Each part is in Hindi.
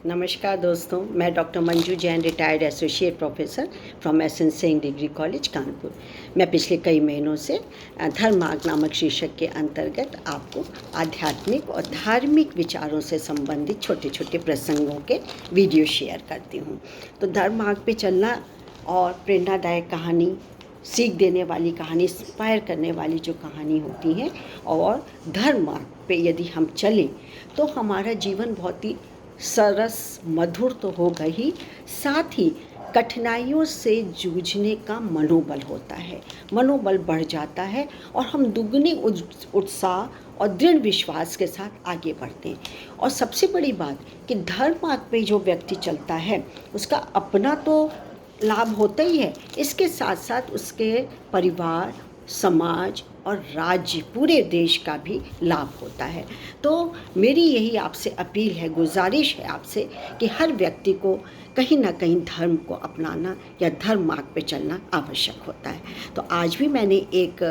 नमस्कार दोस्तों, मैं doctor Manju Jain, retired associate professor from SN. Singh degree college Kanpur. मैं पिछले कई महीनों से धर्म मार्ग नामक शीर्षक के अंतर्गत आपको आध्यात्मिक और धार्मिक विचारों से संबंधित छोटे छोटे प्रसंगों के वीडियो शेयर करती हूँ। तो धर्म मार्ग पे चलना और प्रेरणादायक कहानी, सीख देने वाली कहानी, इंस्पायर करने वाली जो कहानी होती है, और धर्म मार्ग पे यदि हम चलें तो हमारा जीवन बहुत ही सरस मधुर तो होगा ही, साथ ही कठिनाइयों से जूझने का मनोबल होता है, मनोबल बढ़ जाता है और हम दुगने उत्साह और दृढ़ विश्वास के साथ आगे बढ़ते हैं। और सबसे बड़ी बात कि धर्म मार्ग पे जो व्यक्ति चलता है उसका अपना तो लाभ होता ही है, इसके साथ साथ उसके परिवार, समाज और राज्य, पूरे देश का भी लाभ होता है। तो मेरी यही आपसे अपील है, गुजारिश है आपसे कि हर व्यक्ति को कहीं ना कहीं धर्म को अपनाना या धर्म मार्ग पे चलना आवश्यक होता है। तो आज भी मैंने एक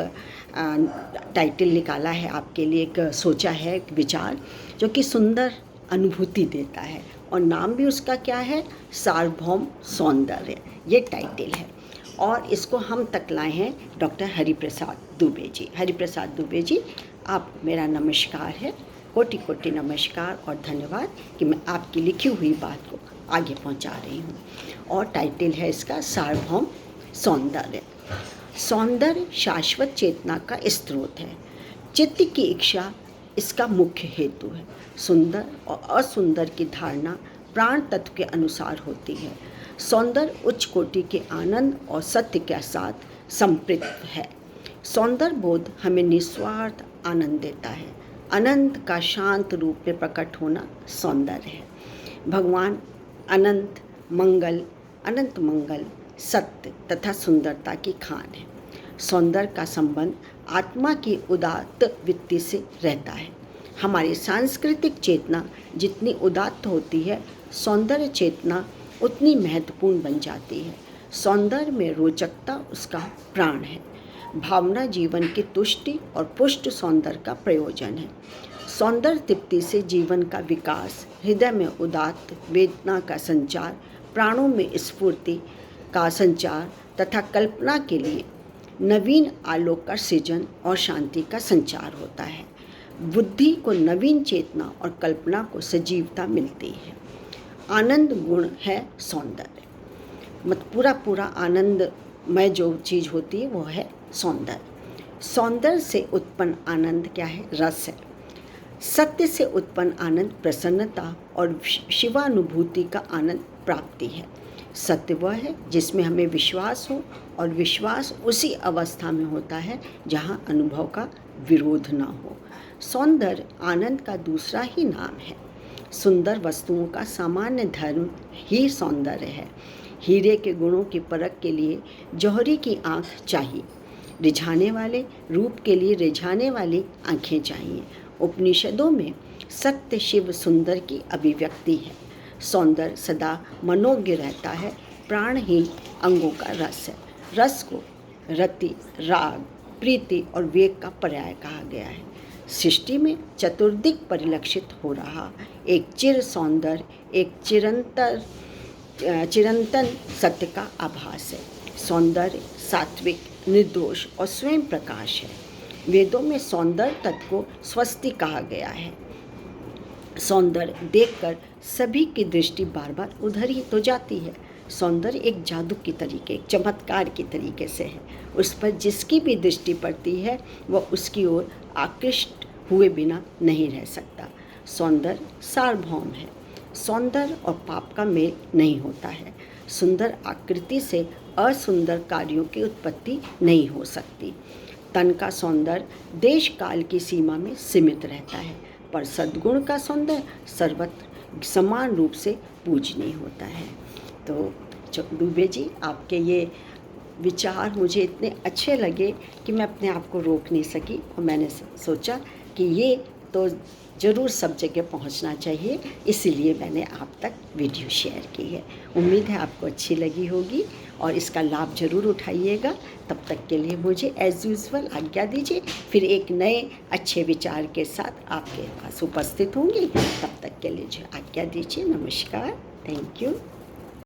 टाइटल निकाला है आपके लिए, एक सोचा है, एक विचार जो कि सुंदर अनुभूति देता है, और नाम भी उसका क्या है, सार्वभौम सौंदर्य, ये टाइटल है। और इसको हम तक लाए हैं डॉक्टर हरिप्रसाद दुबे जी। हरिप्रसाद दुबे जी, आप मेरा नमस्कार है, कोटि कोटि नमस्कार और धन्यवाद कि मैं आपकी लिखी हुई बात को आगे पहुंचा रही हूं। और टाइटल है इसका सार्वभौम सौंदर्य। सौंदर्य शाश्वत चेतना का स्रोत है, चित्त की इच्छा इसका मुख्य हेतु है। सुंदर और असुंदर की धारणा प्राण तत्व के अनुसार होती है। सौंदर्य उच्च कोटि के आनंद और सत्य के साथ संपृक्त है। सौंदर्य बोध हमें निस्वार्थ आनंद देता है। अनंत का शांत रूप में प्रकट होना सौंदर्य है। भगवान अनंत मंगल, सत्य तथा सुंदरता की खान है। सौंदर्य का संबंध आत्मा की उदात्त वृत्ति से रहता है। हमारी सांस्कृतिक चेतना जितनी उदात्त होती है, सौंदर्य चेतना उतनी महत्वपूर्ण बन जाती है। सौंदर्य में रोचकता उसका प्राण है। भावना जीवन की तुष्टि और पुष्ट सौंदर्य का प्रयोजन है। सौंदर्य तृप्ति से जीवन का विकास, हृदय में उदात्त वेदना का संचार, प्राणों में स्फूर्ति का संचार तथा कल्पना के लिए नवीन आलोक का सृजन और शांति का संचार होता है। बुद्धि को नवीन चेतना और कल्पना को सजीवता मिलती है। आनंद गुण है सौंदर्य, पूरा आनंदमय जो चीज़ होती है वो है सौंदर्य। सौंदर्य से उत्पन्न आनंद क्या है, रस है। सत्य से उत्पन्न आनंद प्रसन्नता और शिवानुभूति का आनंद प्राप्ति है। सत्य वह है जिसमें हमें विश्वास हो, और विश्वास उसी अवस्था में होता है जहाँ अनुभव का विरोध ना हो। सौंदर्य आनंद का दूसरा ही नाम है। सुंदर वस्तुओं का सामान्य धर्म ही सौंदर्य है। हीरे के गुणों की परख के लिए जौहरी की आँख चाहिए। रिझाने वाले रूप के लिए रिझाने वाली आँखें चाहिए। उपनिषदों में सत्य शिव सुंदर की अभिव्यक्ति है। सौंदर्य सदा मनोज्ञ रहता है। प्राणहीन अंगों का रस है। रस को रति, राग, प्रीति और वेग का पर्याय कहा गया है। सृष्टि में चतुर्दिक परिलक्षित हो रहा एक चिर सौंदर्य, एक चिरंतन सत्य का आभास है। सौंदर्य सात्विक, निर्दोष और स्वयं प्रकाश है। वेदों में सौंदर्य तत्व को स्वस्ति कहा गया है। सौंदर्य देखकर सभी की दृष्टि बार बार उधर ही तो जाती है। सौंदर्य एक जादू की तरीके, एक चमत्कार की तरीके से है। उस पर जिसकी भी दृष्टि पड़ती है वह उसकी ओर आकृष्ट हुए बिना नहीं रह सकता। सौंदर्य सार्वभौम है। सौंदर्य और पाप का मेल नहीं होता है। सुंदर आकृति से असुंदर कार्यों की उत्पत्ति नहीं हो सकती। तन का सौंदर्य देश काल की सीमा में सीमित रहता है, पर सद्गुण का सौंदर्य सर्वत्र समान रूप से पूजनीय होता है। तो दुबे जी, आपके ये विचार मुझे इतने अच्छे लगे कि मैं अपने आप को रोक नहीं सकी, और मैंने सोचा कि ये तो ज़रूर सब जगह पहुंचना चाहिए, इसीलिए मैंने आप तक वीडियो शेयर की है। उम्मीद है आपको अच्छी लगी होगी और इसका लाभ ज़रूर उठाइएगा। तब तक के लिए मुझे एज़ यूजुअल आज्ञा दीजिए, फिर एक नए अच्छे विचार के साथ आपके पास उपस्थित होंगी। तब तक के लिए जो आज्ञा दीजिए। नमस्कार, थैंक यू।